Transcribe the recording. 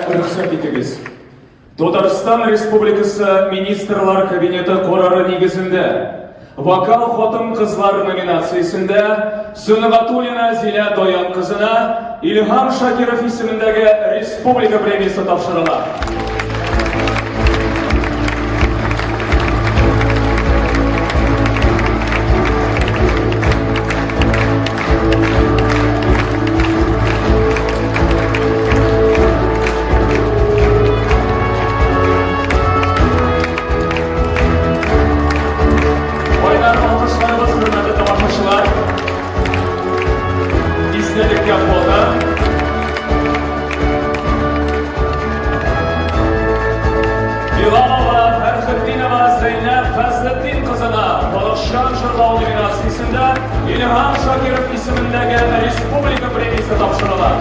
Рөхсәт итегез. Татарстан Республикасы Министрлар Кабинеты карары нигезендә вокал хатын-кызлар номинациясендә Сөнәгатуллина Зилә Даян кызына Илһам Шакиров исемендәге республика премиясе тапшырыла. İzledikten sonra Bilalova Ferhattinova Zeynep Fazlettin kızına Balışan Şırlağı nominasyasında İlham Şakirov isimindeki Respublika Premiyası topşırılar.